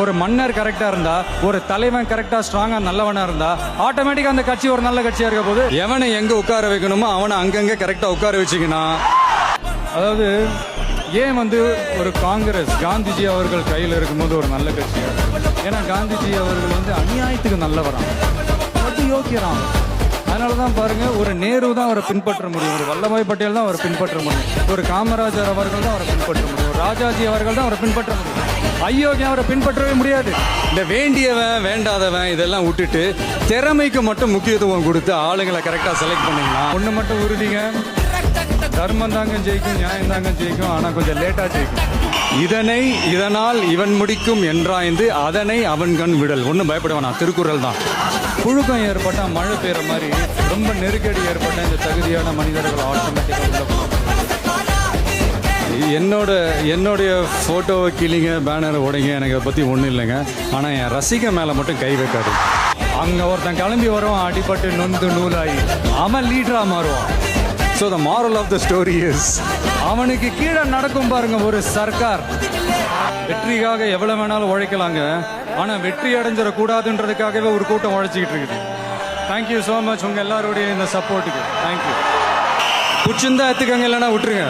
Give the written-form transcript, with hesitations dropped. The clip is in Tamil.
ஒரு மன்னர் கரெக்டா இருந்தா, ஒரு தலைவன் கரெக்டா ஸ்ட்ராங்கா நல்லவனா இருந்தா ஆட்டோமேட்டிக்கா அந்த கட்சி ஒரு நல்ல கட்சியா இருக்க போது. எவனை எங்க உட்கார வைக்கணுமோ அவனை அங்கங்க கரெக்டா உட்கார வச்சுக்கணும். அதாவது ஏன் ஒரு காங்கிரஸ் காந்திஜி அவர்கள் கையில் இருக்கும்போது ஒரு நல்ல கட்சியா? ஏன்னா காந்திஜி அவர்கள் அநியாயத்துக்கு நல்லவரான், யோக்கியரான். அதனாலதான் பாருங்க, ஒரு நேரு தான் அவரை பின்பற்ற முடியும், ஒரு வல்லபாய் பட்டேல் தான் அவரை பின்பற்ற முடியும், ஒரு காமராஜர் அவர்கள் தான் அவரை பின்பற்ற முடியும், ஒரு ராஜாஜி அவர்கள் தான் அவரை பின்பற்ற முடியும். அயோக்கியம் அவரை பின்பற்றவே முடியாது. இந்த வேண்டியவன் வேண்டாதவன் இதெல்லாம் விட்டுட்டு திறமைக்கு மட்டும் முக்கியத்துவம் கொடுத்து ஆளுங்களை கரெக்டா செலக்ட் பண்ணீங்கன்னா ஒண்ணு மட்டும் உறுதிங்க, தர்மம் தாங்க ஜெயிக்கும், நியாயம் தாங்க ஜெயிக்கும். ஆனா கொஞ்சம் லேட்டா ஜெயிக்கும். இதனால் இவன் முடிக்கும் என்றாய்ந்து அதனை அவன் கண் விடல். ஒன்னும் பயப்படுவானா, திருக்குறள் தான். புழுக்கம் ஏற்பட்டா மழை பெய்யற மாதிரி ரொம்ப நெருக்கடி ஏற்பட்ட இந்த தகுதியான மனிதர்கள் ஆட்டோமேட்டிக்கா என்னுடைய போட்டோவை கிளிங்க, பேனரை உடைங்க, எனக்கு அதை பற்றி ஒன்றும் இல்லைங்க. ஆனால் என் ரசிக மேலே மட்டும் கை வைக்காது. அங்கே ஒருத்தன் கிளம்பி வருவான், அடிபட்டு நொந்து நூலாகி அவன் லீடராக மாறுவான். So the moral of the story is, அவனுக்கு கீழே நடக்கும் பாருங்க ஒரு சர்க்கார். வெற்றிக்காக எவ்வளோ வேணாலும் உழைக்கலாங்க, ஆனால் வெற்றி அடைஞ்சிடக்கூடாதுன்றதுக்காகவே ஒரு கூட்டம் உழைச்சிக்கிட்டு இருக்குது. தேங்க்யூ ஸோ மச் உங்கள் எல்லாருடைய இந்த சப்போர்ட்டுக்கு. தேங்க்யூ. பிடிச்சிருந்தா எடுத்துக்கங்க, இல்லைன்னா விட்டுருங்க.